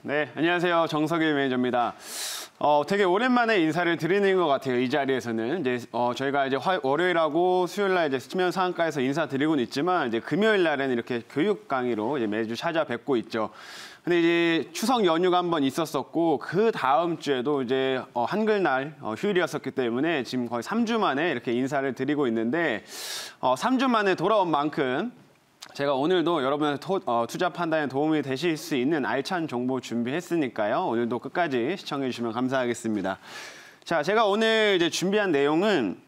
네, 안녕하세요. 정석일 매니저입니다. 되게 오랜만에 인사를 드리는 것 같아요. 이 자리에서는 이제 저희가 이제 월요일하고 수요일날 이제 수면 상한가에서 인사드리고는 있지만 이제 금요일 날에는 이렇게 교육 강의로 이제 매주 찾아뵙고 있죠. 근데 이제 추석 연휴가 한번 있었었고 그 다음 주에도 이제 한글날 휴일이었었기 때문에 지금 거의 3주 만에 이렇게 인사를 드리고 있는데 3주 만에 돌아온 만큼 제가 오늘도 여러분의 투자 판단에 도움이 되실 수 있는 알찬 정보 준비했으니까요. 오늘도 끝까지 시청해 주시면 감사하겠습니다. 자, 제가 오늘 이제 준비한 내용은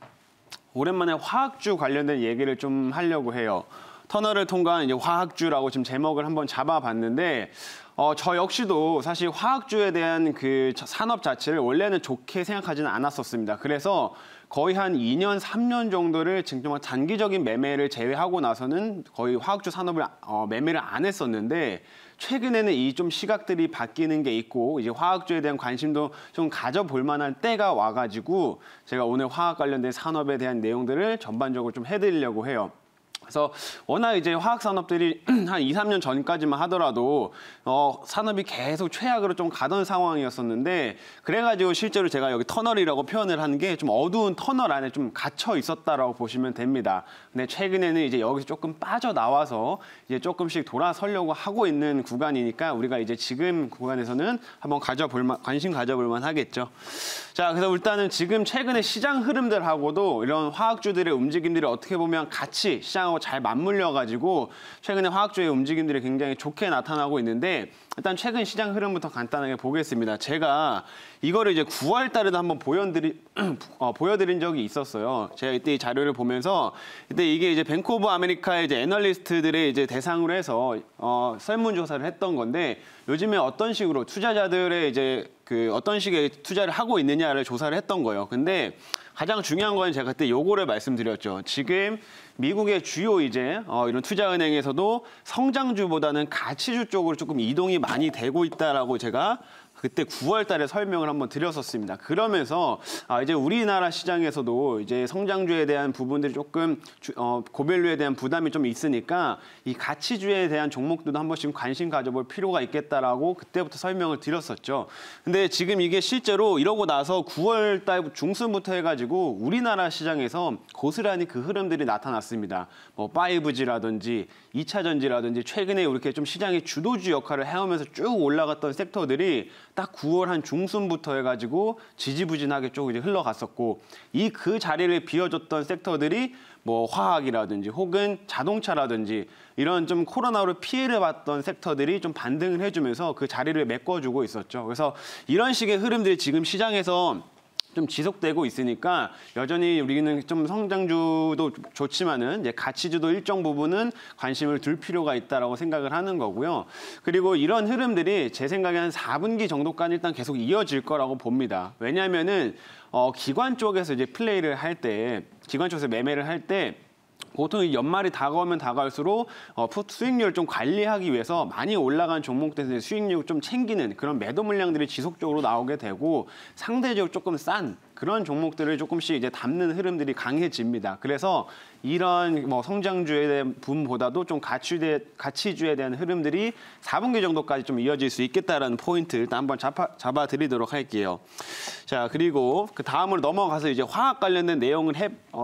오랜만에 화학주 관련된 얘기를 좀 하려고 해요. 터널을 통과한 이제 화학주라고 지금 제목을 한번 잡아봤는데 저 역시도 사실 화학주에 대한 그 산업 자체를 원래는 좋게 생각하지는 않았었습니다. 그래서 거의 한 2년, 3년 정도를 정말 단기적인 매매를 제외하고 나서는 거의 화학주 산업을 매매를 안 했었는데 최근에는 이 좀 시각들이 바뀌는 게 있고 이제 화학주에 대한 관심도 좀 가져볼 만한 때가 와가지고 제가 오늘 화학 관련된 산업에 대한 내용들을 전반적으로 좀 해드리려고 해요. 그래서 워낙 이제 화학 산업들이 한 2, 3년 전까지만 하더라도 산업이 계속 최악으로 좀 가던 상황이었었는데 그래가지고 실제로 제가 여기 터널이라고 표현을 하는 게 좀 어두운 터널 안에 좀 갇혀 있었다라고 보시면 됩니다. 근데 최근에는 이제 여기서 조금 빠져나와서 이제 조금씩 돌아서려고 하고 있는 구간이니까 우리가 이제 지금 구간에서는 한번 관심 가져볼 만 하겠죠. 자, 그래서 일단은 지금 최근에 시장 흐름들하고도 이런 화학주들의 움직임들이 어떻게 보면 같이 시장하고 잘 맞물려가지고 최근에 화학주의 움직임들이 굉장히 좋게 나타나고 있는데 일단 최근 시장 흐름부터 간단하게 보겠습니다. 제가 이거를 이제 9월 달에도 한번 보여드린 적이 있었어요. 제가 이때 이 자료를 보면서 이때 이게 이제 뱅크 오브 아메리카의 이제 애널리스트들의 이제 대상으로 해서 설문조사를 했던 건데 요즘에 어떤 식으로 투자자들의 이제 어떤 식의 투자를 하고 있느냐를 조사를 했던 거예요. 근데 가장 중요한 건 제가 그때 요거를 말씀드렸죠. 지금 미국의 주요 이제 이런 투자은행에서도 성장주보다는 가치주 쪽으로 조금 이동이 많이 되고 있다라고 제가 그때 9월 달에 설명을 한번 드렸었습니다. 그러면서 이제 우리나라 시장에서도 이제 성장주에 대한 부분들이 조금 고밸류에 대한 부담이 좀 있으니까 이 가치주에 대한 종목들도 한 번씩 관심 가져볼 필요가 있겠다라고 그때부터 설명을 드렸었죠. 근데 지금 이게 실제로 이러고 나서 9월 달 중순부터 해가지고 우리나라 시장에서 고스란히 그 흐름들이 나타났습니다. 뭐 5G라든지 2차 전지라든지 최근에 이렇게 좀 시장의 주도주 역할을 해오면서 쭉 올라갔던 섹터들이 딱 9월 한 중순부터 해가지고 지지부진하게 쭉 이제 흘러갔었고 그 자리를 비워줬던 섹터들이 뭐 화학이라든지 혹은 자동차라든지 이런 좀 코로나로 피해를 봤던 섹터들이 좀 반등을 해주면서 그 자리를 메꿔주고 있었죠. 그래서 이런 식의 흐름들이 지금 시장에서 좀 지속되고 있으니까 여전히 우리는 좀 성장주도 좋지만은 이제 가치주도 일정 부분은 관심을 둘 필요가 있다라고 생각을 하는 거고요. 그리고 이런 흐름들이 제 생각에 한 4분기 정도까지 일단 계속 이어질 거라고 봅니다. 왜냐하면은 기관 쪽에서 이제 플레이를 할 때, 기관 쪽에서 매매를 할 때. 보통 연말이 다가오면 다가올수록 수익률을 좀 관리하기 위해서 많이 올라간 종목들에서 수익률을 좀 챙기는 그런 매도 물량들이 지속적으로 나오게 되고 상대적으로 조금 싼 그런 종목들을 조금씩 이제 담는 흐름들이 강해집니다. 그래서 이런 뭐 성장주에 대한 부분보다도 좀 가치주에 대한 흐름들이 4분기 정도까지 좀 이어질 수 있겠다라는 포인트를 일단 한번 잡아드리도록 할게요. 자, 그리고 그 다음으로 넘어가서 이제 화학 관련된 내용을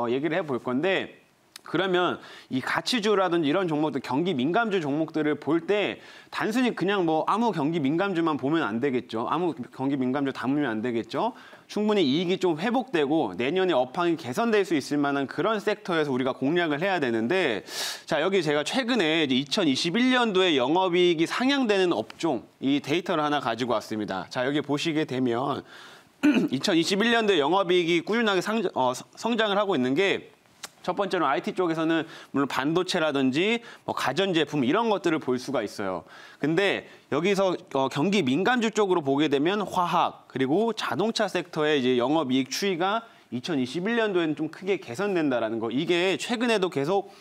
얘기를 해볼 건데 그러면 이 가치주라든지 이런 종목들, 경기 민감주 종목들을 볼 때 단순히 그냥 뭐 아무 경기 민감주만 보면 안 되겠죠. 아무 경기 민감주 담으면 안 되겠죠. 충분히 이익이 좀 회복되고 내년에 업황이 개선될 수 있을 만한 그런 섹터에서 우리가 공략을 해야 되는데 자, 여기 제가 최근에 이제 2021년도에 영업이익이 상향되는 업종 이 데이터를 하나 가지고 왔습니다. 자, 여기 보시게 되면 2021년도에 영업이익이 꾸준하게 성장을 하고 있는 게 첫 번째로 IT 쪽에서는 물론 반도체라든지 뭐 가전제품 이런 것들을 볼 수가 있어요. 근데 여기서 경기 민감주 쪽으로 보게 되면 화학 그리고 자동차 섹터의 이제 영업이익 추이가 2021년도에는 좀 크게 개선된다라는 거. 이게 최근에도 계속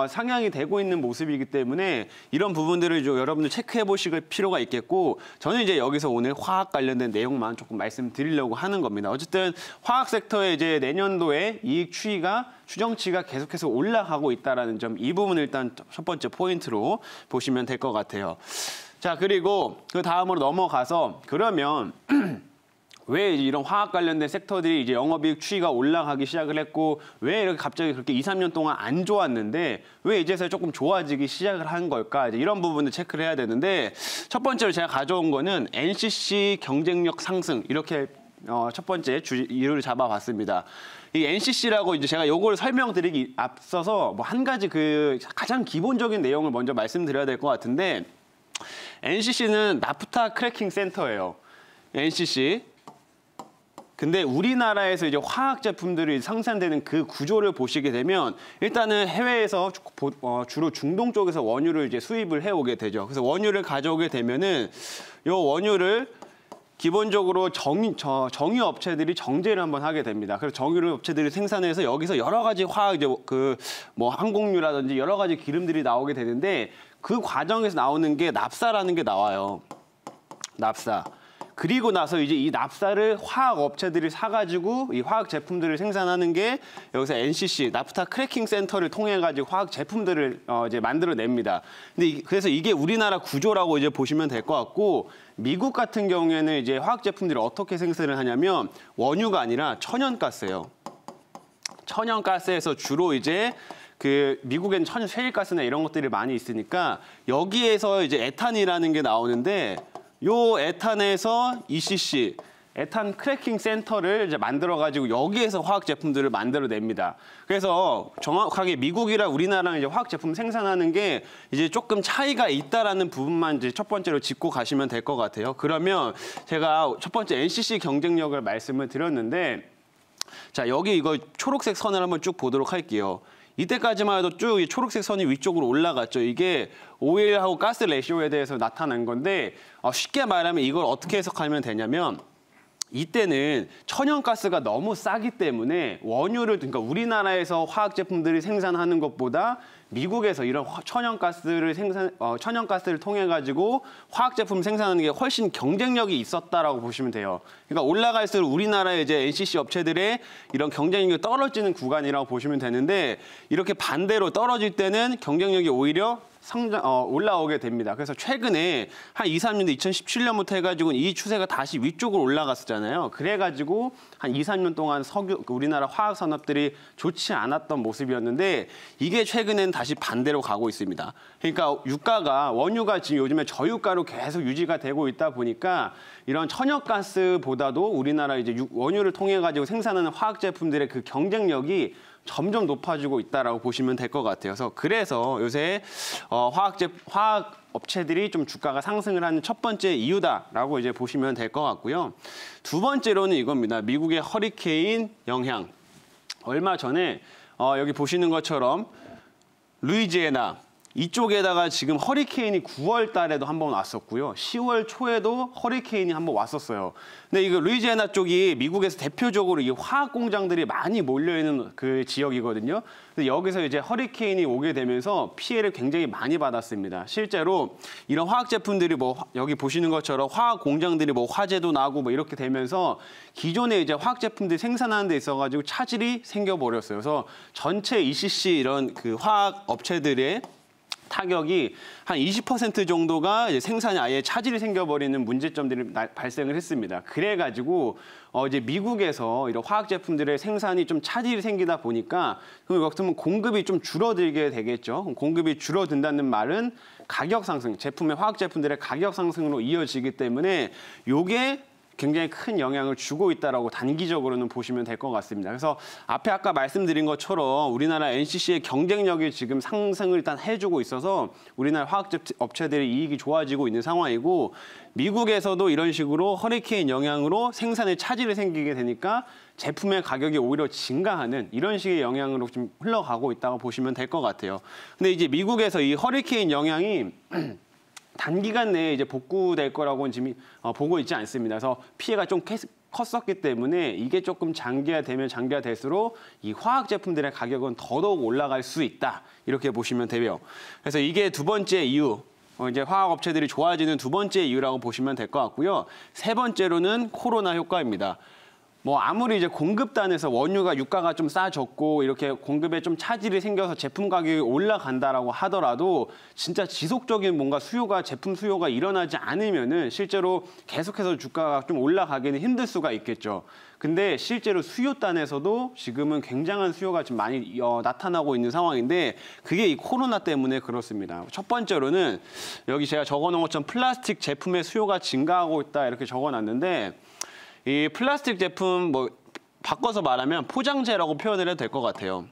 상향이 되고 있는 모습이기 때문에 이런 부분들을 좀 여러분들 체크해 보실 필요가 있겠고 저는 이제 여기서 오늘 화학 관련된 내용만 조금 말씀드리려고 하는 겁니다. 어쨌든 화학 섹터의 이제 내년도에 이익 추정치가 계속해서 올라가고 있다라는 점 이 부분을 일단 첫 번째 포인트로 보시면 될 것 같아요. 자, 그리고 그 다음으로 넘어가서 그러면 왜 이런 화학 관련된 섹터들이 이제 영업이익 추이가 올라가기 시작을 했고 왜 이렇게 갑자기 그렇게 2, 3년 동안 안 좋았는데 왜 이제서야 조금 좋아지기 시작을 한 걸까? 이제 이런 부분을 체크를 해야 되는데 첫 번째로 제가 가져온 거는 NCC 경쟁력 상승 이렇게 첫 번째 이유를 잡아봤습니다. 이 NCC라고 이제 제가 요걸 설명드리기 앞서서 뭐 한 가지 그 가장 기본적인 내용을 먼저 말씀드려야 될 것 같은데 NCC는 나프타 크래킹 센터예요. NCC. 근데 우리나라에서 이제 화학 제품들이 생산되는 그 구조를 보시게 되면 일단은 해외에서 주로 중동 쪽에서 원유를 이제 수입을 해오게 되죠. 그래서 원유를 가져오게 되면은 요 원유를 기본적으로 정유 업체들이 정제를 한번 하게 됩니다. 그래서 정유 업체들이 생산해서 여기서 여러 가지 화학 이제 그 뭐 항공유라든지 여러 가지 기름들이 나오게 되는데 그 과정에서 나오는 게 납사라는 게 나와요. 납사. 그리고 나서 이제 이 납사를 화학 업체들이 사가지고 이 화학 제품들을 생산하는 게 여기서 NCC, 나프타 크래킹 센터를 통해 가지고 화학 제품들을 이제 만들어냅니다. 근데 그래서 이게 우리나라 구조라고 이제 보시면 될 것 같고 미국 같은 경우에는 이제 화학 제품들이 어떻게 생산을 하냐면 원유가 아니라 천연가스예요. 천연가스에서 주로 이제 그 미국엔 천연 셰일가스나 이런 것들이 많이 있으니까 여기에서 이제 에탄이라는 게 나오는데. 요 에탄에서 ECC, 에탄 크래킹 센터를 이제 만들어가지고 여기에서 화학 제품들을 만들어냅니다. 그래서 정확하게 미국이랑 우리나라랑 이제 화학 제품 생산하는 게 이제 조금 차이가 있다라는 부분만 이제 첫 번째로 짚고 가시면 될 것 같아요. 그러면 제가 첫 번째 NCC 경쟁력을 말씀을 드렸는데, 자 여기 이거 초록색 선을 한번 쭉 보도록 할게요. 이때까지만 해도 쭉 이 초록색 선이 위쪽으로 올라갔죠. 이게 오일하고 가스 레시오에 대해서 나타난 건데 쉽게 말하면 이걸 어떻게 해석하면 되냐면 이때는 천연가스가 너무 싸기 때문에 원유를 그러니까 우리나라에서 화학 제품들이 생산하는 것보다 미국에서 이런 천연가스를 통해 가지고 화학 제품 생산하는 게 훨씬 경쟁력이 있었다라고 보시면 돼요. 그러니까 올라갈수록 우리나라의 이제 NCC 업체들의 이런 경쟁력이 떨어지는 구간이라고 보시면 되는데 이렇게 반대로 떨어질 때는 경쟁력이 오히려 올라오게 됩니다. 그래서 최근에 한 2, 3년, 2017년부터 해가지고 이 추세가 다시 위쪽으로 올라갔었잖아요. 그래가지고 한 2, 3년 동안 우리나라 화학 산업들이 좋지 않았던 모습이었는데 이게 최근엔 다시 반대로 가고 있습니다. 그러니까 원유가 지금 요즘에 저유가로 계속 유지가 되고 있다 보니까 이런 천연가스보다도 우리나라 이제 원유를 통해 가지고 생산하는 화학 제품들의 그 경쟁력이 점점 높아지고 있다라고 보시면 될 것 같아요. 그래서 요새 화학 업체들이 좀 주가가 상승을 하는 첫 번째 이유다라고 이제 보시면 될 것 같고요. 두 번째로는 이겁니다. 미국의 허리케인 영향. 얼마 전에 여기 보시는 것처럼 루이지애나 이쪽에다가 지금 허리케인이 9월 달에도 한번 왔었고요. 10월 초에도 허리케인이 한번 왔었어요. 근데 이거 루이지애나 쪽이 미국에서 대표적으로 이 화학 공장들이 많이 몰려있는 그 지역이거든요. 근데 여기서 이제 허리케인이 오게 되면서 피해를 굉장히 많이 받았습니다. 실제로 이런 화학 제품들이 뭐 여기 보시는 것처럼 화학 공장들이 뭐 화재도 나고 뭐 이렇게 되면서 기존에 이제 화학 제품들 생산하는 데 있어가지고 차질이 생겨버렸어요. 그래서 전체 ECC 이런 그 화학 업체들의 타격이 한 20% 정도가 이제 생산에 아예 차질이 생겨버리는 문제점들이 발생을 했습니다. 그래가지고 이제 미국에서 이런 화학 제품들의 생산이 좀 차질이 생기다 보니까 그럼 여기서 공급이 좀 줄어들게 되겠죠. 공급이 줄어든다는 말은 가격 상승, 화학 제품들의 가격 상승으로 이어지기 때문에 요게 굉장히 큰 영향을 주고 있다라고 단기적으로는 보시면 될 것 같습니다. 그래서 앞에 아까 말씀드린 것처럼 우리나라 NCC의 경쟁력이 지금 상승을 일단 해주고 있어서 우리나라 화학 업체들의 이익이 좋아지고 있는 상황이고 미국에서도 이런 식으로 허리케인 영향으로 생산에 차질이 생기게 되니까 제품의 가격이 오히려 증가하는 이런 식의 영향으로 좀 흘러가고 있다고 보시면 될 것 같아요. 근데 이제 미국에서 이 허리케인 영향이 단기간 내에 이제 복구될 거라고는 지금 보고 있지 않습니다. 그래서 피해가 좀 컸었기 때문에 이게 조금 장기화될수록 이 화학 제품들의 가격은 더더욱 올라갈 수 있다. 이렇게 보시면 돼요. 그래서 이게 두 번째 이유. 이제 화학 업체들이 좋아지는 두 번째 이유라고 보시면 될 것 같고요. 세 번째로는 코로나 효과입니다. 뭐 아무리 이제 공급단에서 원유가 유가가 좀 싸졌고 이렇게 공급에 좀 차질이 생겨서 제품 가격이 올라간다라고 하더라도 진짜 지속적인 뭔가 제품 수요가 일어나지 않으면은 실제로 계속해서 주가가 좀 올라가기는 힘들 수가 있겠죠. 근데 실제로 수요단에서도 지금은 굉장한 수요가 지금 많이 나타나고 있는 상황인데 그게 이 코로나 때문에 그렇습니다. 첫 번째로는 여기 제가 적어놓은 것처럼 플라스틱 제품의 수요가 증가하고 있다 이렇게 적어놨는데 이 플라스틱 제품 뭐 바꿔서 말하면 포장재라고 표현을 해도 될 것 같아요.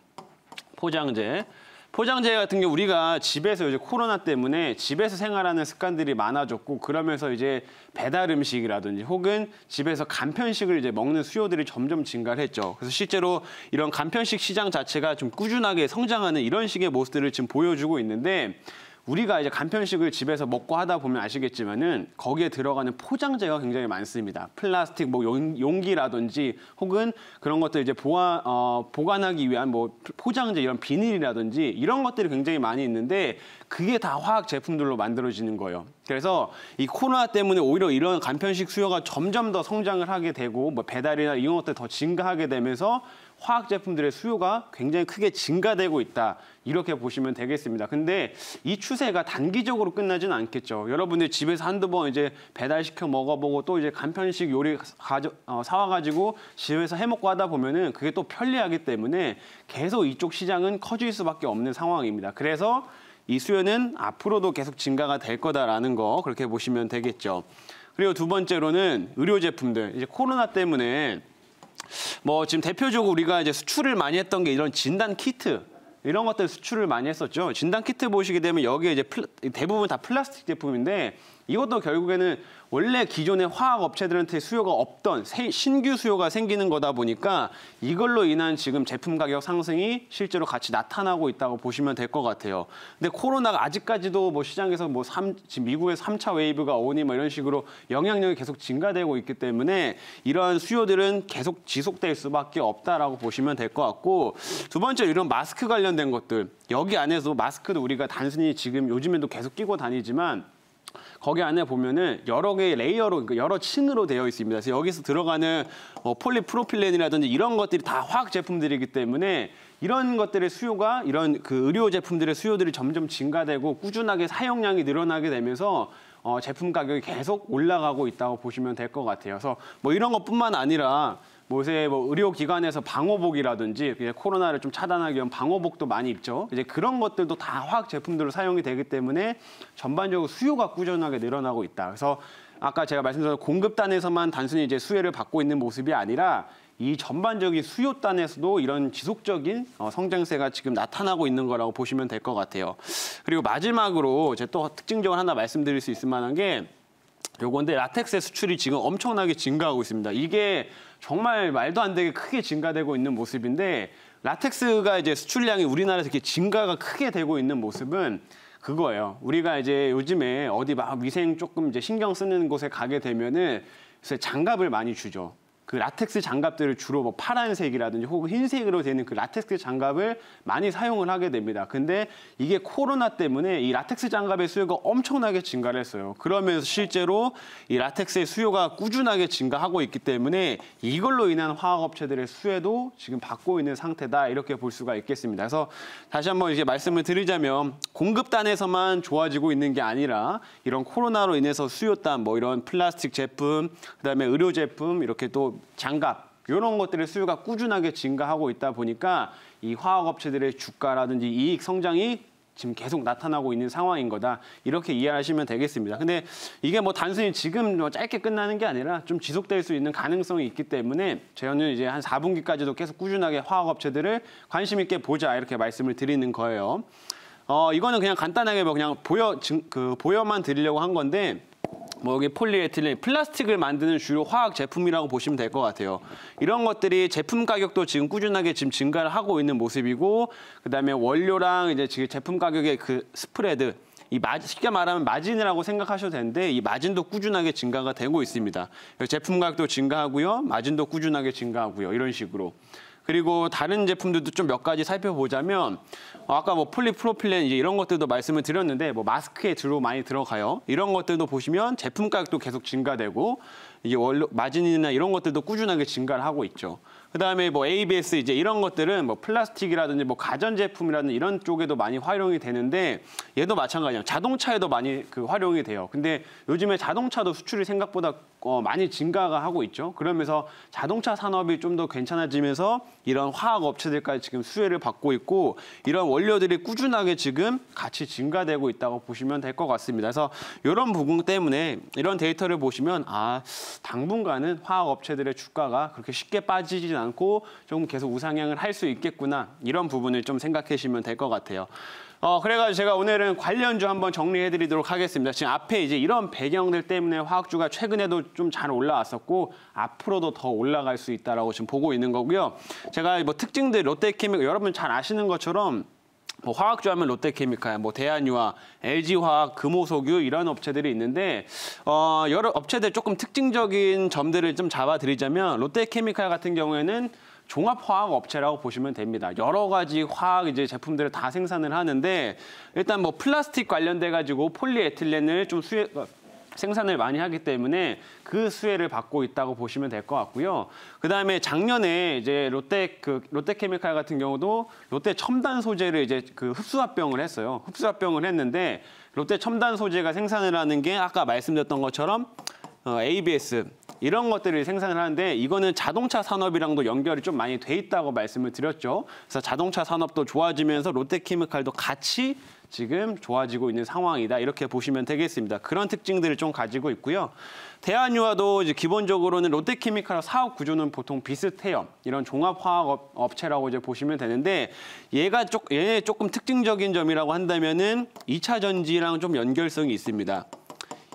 포장재. 포장재 같은 경우 우리가 집에서 이제 코로나 때문에 집에서 생활하는 습관들이 많아졌고 그러면서 이제 배달 음식이라든지 혹은 집에서 간편식을 이제 먹는 수요들이 점점 증가를 했죠. 그래서 실제로 이런 간편식 시장 자체가 좀 꾸준하게 성장하는 이런 식의 모습들을 지금 보여주고 있는데 우리가 이제 간편식을 집에서 먹고 하다 보면 아시겠지만은 거기에 들어가는 포장재가 굉장히 많습니다. 플라스틱 뭐 용기라든지 혹은 그런 것들 이제 보관하기 위한 뭐 포장재 이런 비닐이라든지 이런 것들이 굉장히 많이 있는데 그게 다 화학 제품들로 만들어지는 거예요. 그래서 이 코로나 때문에 오히려 이런 간편식 수요가 점점 더 성장을 하게 되고 뭐 배달이나 이런 것들 더 증가하게 되면서 화학 제품들의 수요가 굉장히 크게 증가되고 있다. 이렇게 보시면 되겠습니다. 근데 이 추세가 단기적으로 끝나지는 않겠죠. 여러분들 집에서 한두 번 이제 배달시켜 먹어보고 또 이제 간편식 요리 사와가지고 집에서 해먹고 하다 보면은 그게 또 편리하기 때문에 계속 이쪽 시장은 커질 수밖에 없는 상황입니다. 그래서 이 수요는 앞으로도 계속 증가가 될 거다라는 거 그렇게 보시면 되겠죠. 그리고 두 번째로는 의료 제품들. 이제 코로나 때문에 뭐 지금 대표적으로 우리가 이제 수출을 많이 했던 게 이런 진단 키트 이런 것들 수출을 많이 했었죠. 진단 키트 보시게 되면 여기에 이제 대부분 다 플라스틱 제품인데 이것도 결국에는 원래 기존의 화학 업체들한테 수요가 없던 신규 수요가 생기는 거다 보니까 이걸로 인한 지금 제품 가격 상승이 실제로 같이 나타나고 있다고 보시면 될 것 같아요. 근데 코로나가 아직까지도 뭐 시장에서 뭐 지금 미국에서 3차 웨이브가 오니 뭐 이런 식으로 영향력이 계속 증가되고 있기 때문에 이러한 수요들은 계속 지속될 수밖에 없다라고 보시면 될 것 같고 두 번째로 이런 마스크 관련된 것들 여기 안에서 마스크도 우리가 단순히 지금 요즘에도 계속 끼고 다니지만 거기 안에 보면은 여러 개의 레이어로, 그러니까 여러 층으로 되어 있습니다. 그래서 여기서 들어가는 폴리프로필렌이라든지 이런 것들이 다 화학 제품들이기 때문에 이런 것들의 수요가 이런 그 의료 제품들의 수요들이 점점 증가되고 꾸준하게 사용량이 늘어나게 되면서 제품 가격이 계속 올라가고 있다고 보시면 될 것 같아요. 그래서 뭐 이런 것뿐만 아니라 요새 뭐 의료기관에서 방호복이라든지 코로나를 좀 차단하기 위한 방호복도 많이 입죠. 이제 그런 것들도 다 화학 제품들로 사용이 되기 때문에 전반적으로 수요가 꾸준하게 늘어나고 있다. 그래서 아까 제가 말씀드린 공급단에서만 단순히 이제 수혜를 받고 있는 모습이 아니라 이 전반적인 수요단에서도 이런 지속적인 성장세가 지금 나타나고 있는 거라고 보시면 될 것 같아요. 그리고 마지막으로 제가 또 특징적으로 하나 말씀드릴 수 있을 만한 게 요건데 라텍스의 수출이 지금 엄청나게 증가하고 있습니다. 이게 정말 말도 안 되게 크게 증가되고 있는 모습인데 라텍스가 이제 수출량이 우리나라에서 이렇게 증가가 크게 되고 있는 모습은 그거예요. 우리가 이제 요즘에 어디 막 위생 조금 이제 신경 쓰는 곳에 가게 되면은 장갑을 많이 주죠. 그 라텍스 장갑들을 주로 뭐 파란색이라든지 혹은 흰색으로 되는 그 라텍스 장갑을 많이 사용을 하게 됩니다. 근데 이게 코로나 때문에 이 라텍스 장갑의 수요가 엄청나게 증가를 했어요. 그러면서 실제로 이 라텍스의 수요가 꾸준하게 증가하고 있기 때문에 이걸로 인한 화학업체들의 수혜도 지금 받고 있는 상태다 이렇게 볼 수가 있겠습니다. 그래서 다시 한번 이제 말씀을 드리자면 공급단에서만 좋아지고 있는 게 아니라 이런 코로나로 인해서 수요단 뭐 이런 플라스틱 제품, 그다음에 의료 제품 이렇게 또 장갑 이런 것들의 수요가 꾸준하게 증가하고 있다 보니까 이 화학업체들의 주가라든지 이익 성장이 지금 계속 나타나고 있는 상황인 거다. 이렇게 이해하시면 되겠습니다. 근데 이게 뭐 단순히 지금 뭐 짧게 끝나는 게 아니라 좀 지속될 수 있는 가능성이 있기 때문에 저는 이제 한 4분기까지도 계속 꾸준하게 화학업체들을 관심 있게 보자 이렇게 말씀을 드리는 거예요. 이거는 그냥 간단하게 뭐 그냥 보여만 드리려고 한 건데 뭐 여기 폴리에틸렌, 플라스틱을 만드는 주요 화학 제품이라고 보시면 될 것 같아요. 이런 것들이 제품 가격도 지금 꾸준하게 지금 증가를 하고 있는 모습이고, 그다음에 원료랑 이제 지금 제품 가격의 그 스프레드, 쉽게 말하면 마진이라고 생각하셔도 되는데 이 마진도 꾸준하게 증가가 되고 있습니다. 제품 가격도 증가하고요, 마진도 꾸준하게 증가하고요, 이런 식으로. 그리고 다른 제품들도 좀 몇 가지 살펴보자면 아까 뭐 폴리프로필렌 이제 이런 것들도 말씀을 드렸는데 뭐 마스크에 주로 많이 들어가요. 이런 것들도 보시면 제품 가격도 계속 증가되고 이게 마진이나 이런 것들도 꾸준하게 증가를 하고 있죠. 그다음에 뭐 ABS 이제 이런 것들은 뭐 플라스틱이라든지 뭐 가전제품이라든지 이런 쪽에도 많이 활용이 되는데 얘도 마찬가지예요. 자동차에도 많이 활용이 돼요. 근데 요즘에 자동차도 수출이 생각보다 많이 증가가 하고 있죠. 그러면서 자동차 산업이 좀 더 괜찮아지면서 이런 화학 업체들까지 지금 수혜를 받고 있고 이런 원료들이 꾸준하게 지금 같이 증가되고 있다고 보시면 될 것 같습니다. 그래서 이런 부분 때문에 이런 데이터를 보시면 당분간은 화학 업체들의 주가가 그렇게 쉽게 빠지지 않고 좀 계속 우상향을 할 수 있겠구나 이런 부분을 좀 생각하시면 될 것 같아요. 그래가지고 제가 오늘은 관련주 한번 정리해드리도록 하겠습니다. 지금 앞에 이제 이런 배경들 때문에 화학주가 최근에도 좀 잘 올라왔었고 앞으로도 더 올라갈 수 있다라고 지금 보고 있는 거고요. 제가 뭐 특징들 롯데케미칼 여러분 잘 아시는 것처럼 뭐 화학주 하면 롯데케미칼, 뭐 대한유화, LG화학, 금호석유 이런 업체들이 있는데 여러 업체들 조금 특징적인 점들을 좀 잡아드리자면 롯데케미칼 같은 경우에는 종합화학 업체라고 보시면 됩니다. 여러 가지 화학 이제 제품들을 다 생산을 하는데 일단 뭐 플라스틱 관련돼 가지고 폴리에틸렌을 좀 생산을 많이 하기 때문에 그 수혜를 받고 있다고 보시면 될 것 같고요. 그다음에 작년에 이제 롯데케미칼 같은 경우도 롯데 첨단 소재를 이제 흡수합병을 했어요. 흡수합병을 했는데 롯데 첨단 소재가 생산을 하는 게 아까 말씀드렸던 것처럼 ABS 이런 것들을 생산을 하는데 이거는 자동차 산업이랑도 연결이 좀 많이 돼 있다고 말씀을 드렸죠. 그래서 자동차 산업도 좋아지면서 롯데케미칼도 같이 지금 좋아지고 있는 상황이다. 이렇게 보시면 되겠습니다. 그런 특징들을 좀 가지고 있고요. 대한유화도 이제 기본적으로는 롯데케미칼 사업 구조는 보통 비슷해요. 이런 종합화학 업체라고 이제 보시면 되는데 얘네 조금 특징적인 점이라고 한다면은 2차 전지랑 좀 연결성이 있습니다.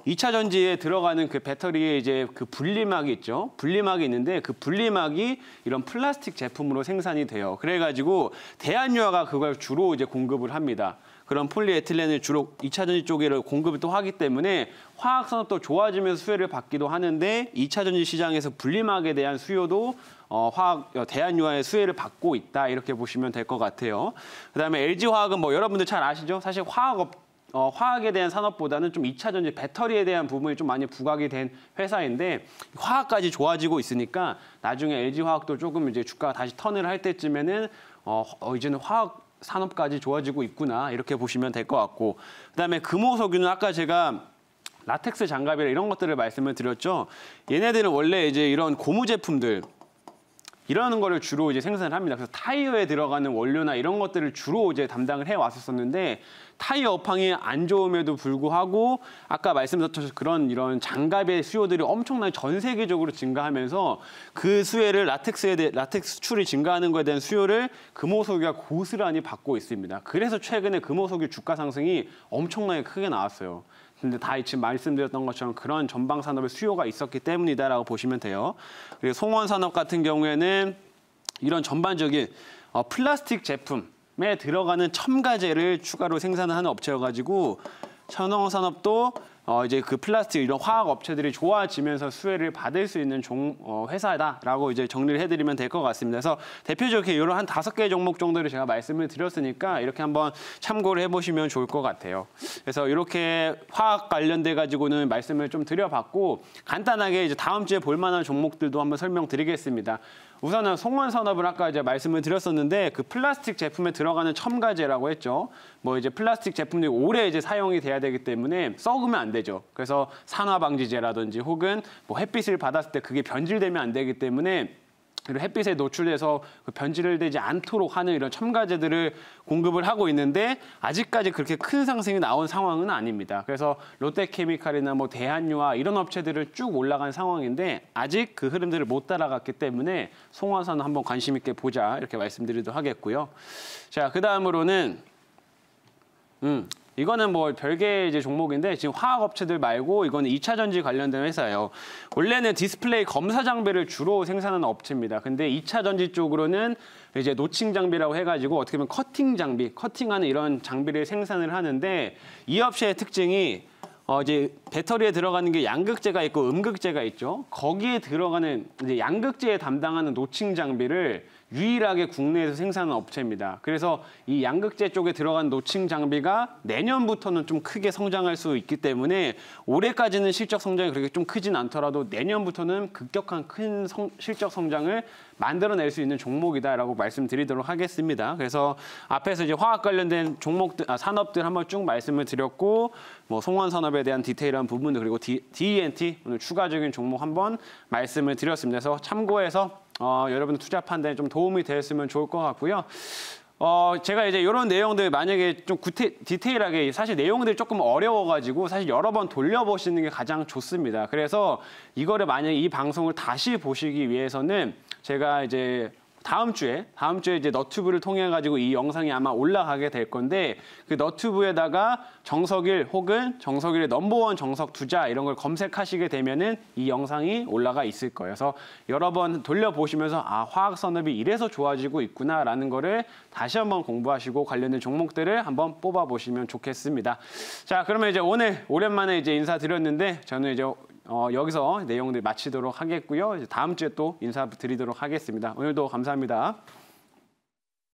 2차 전지에 들어가는 그 배터리에 이제 그 분리막이 있죠. 분리막이 있는데 그 분리막이 이런 플라스틱 제품으로 생산이 돼요. 그래가지고 대한유화가 그걸 주로 이제 공급을 합니다. 그런 폴리에틸렌을 주로 2차 전지 쪽에 공급을 또 하기 때문에 화학 산업도 좋아지면서 수혜를 받기도 하는데 2차 전지 시장에서 분리막에 대한 수요도 대한유화의 수혜를 받고 있다. 이렇게 보시면 될 것 같아요. 그다음에 LG화학은 뭐 여러분들 잘 아시죠? 사실 화학에 대한 산업보다는 좀 2차 전지 배터리에 대한 부분이 좀 많이 부각이 된 회사인데 화학까지 좋아지고 있으니까 나중에 LG화학도 조금 이제 주가가 다시 턴을 할 때쯤에는 이제는 화학 산업까지 좋아지고 있구나 이렇게 보시면 될 것 같고 그다음에 금호석유는 아까 제가 라텍스 장갑이나 이런 것들을 말씀을 드렸죠. 얘네들은 원래 이제 이런 고무 제품들 이러는 거를 주로 이제 생산을 합니다. 그래서 타이어에 들어가는 원료나 이런 것들을 주로 이제 담당을 해 왔었는데 타이어 업황이 안 좋음에도 불구하고 아까 말씀드렸던 이런 장갑의 수요들이 엄청나게 전 세계적으로 증가하면서 그 수혜를 라텍스 수출이 증가하는 것에 대한 수요를 금호석유가 고스란히 받고 있습니다. 그래서 최근에 금호석유 주가 상승이 엄청나게 크게 나왔어요. 근데 다 지금 말씀드렸던 것처럼 그런 전방 산업의 수요가 있었기 때문이다라고 보시면 돼요. 그리고 송원 산업 같은 경우에는 이런 전반적인 플라스틱 제품에 들어가는 첨가제를 추가로 생산하는 업체여가지고 천원 산업도 이제 그 플라스틱 이런 화학 업체들이 좋아지면서 수혜를 받을 수 있는 회사다라고 이제 정리를 해드리면 될 것 같습니다. 그래서 대표적으로 이런 한 5개 종목 정도를 제가 말씀을 드렸으니까 이렇게 한번 참고를 해보시면 좋을 것 같아요. 그래서 이렇게 화학 관련돼 가지고는 말씀을 좀 드려봤고 간단하게 이제 다음 주에 볼만한 종목들도 한번 설명드리겠습니다. 우선은 송원 산업을 아까 이제 말씀을 드렸었는데 그 플라스틱 제품에 들어가는 첨가제라고 했죠. 뭐 이제 플라스틱 제품들이 오래 이제 사용이 돼야 되기 때문에 썩으면 안 되죠. 그래서 산화 방지제라든지 혹은 뭐 햇빛을 받았을 때 그게 변질되면 안 되기 때문에 그리고 햇빛에 노출돼서 변질되지 않도록 하는 이런 첨가제들을 공급을 하고 있는데 아직까지 그렇게 큰 상승이 나온 상황은 아닙니다. 그래서 롯데케미칼이나 뭐 대한유화 이런 업체들을 쭉 올라간 상황인데 아직 그 흐름들을 못 따라갔기 때문에 송원산업 한번 관심 있게 보자 이렇게 말씀드리도록 하겠고요. 자, 그 다음으로는 이거는 뭐 별개의 이제 종목인데 지금 화학 업체들 말고 이거는 2차 전지 관련된 회사예요. 원래는 디스플레이 검사 장비를 주로 생산하는 업체입니다. 근데 2차 전지 쪽으로는 이제 노칭 장비라고 해가지고 어떻게 보면 커팅 장비, 커팅하는 이런 장비를 생산을 하는데 이 업체의 특징이 이제 배터리에 들어가는 게 양극재가 있고 음극재가 있죠. 거기에 들어가는 이제 양극재에 담당하는 노칭 장비를 유일하게 국내에서 생산하는 업체입니다. 그래서 이 양극재 쪽에 들어간 노칭 장비가 내년부터는 좀 크게 성장할 수 있기 때문에 올해까지는 실적 성장이 그렇게 좀 크진 않더라도 내년부터는 급격한 큰 실적 성장을 만들어낼 수 있는 종목이다라고 말씀드리도록 하겠습니다. 그래서 앞에서 이제 화학 관련된 종목들, 산업들 한번 쭉 말씀을 드렸고, 뭐 송원 산업에 대한 디테일한 부분도 그리고 DE&T 오늘 추가적인 종목 한번 말씀을 드렸습니다. 그래서 참고해서 여러분 투자 판단에 좀 도움이 되었으면 좋을 것 같고요. 제가 이제 이런 내용들 만약에 좀 디테일하게 사실 내용들이 조금 어려워가지고 사실 여러 번 돌려보시는 게 가장 좋습니다. 그래서 이거를 만약에 이 방송을 다시 보시기 위해서는 제가 이제 다음 주에 이제 너튜브를 통해 가지고 이 영상이 아마 올라가게 될 건데 그 너튜브에다가 정석일 혹은 정석일의 넘버원 정석 투자 이런 걸 검색하시게 되면은 이 영상이 올라가 있을 거예요. 그래서 여러 번 돌려보시면서 화학 산업이 이래서 좋아지고 있구나라는 거를 다시 한번 공부하시고 관련된 종목들을 한번 뽑아 보시면 좋겠습니다. 자, 그러면 이제 오늘 오랜만에 이제 인사드렸는데 저는 이제 여기서 내용들 마치도록 하겠고요. 이제 다음 주에 또 인사드리도록 하겠습니다. 오늘도 감사합니다.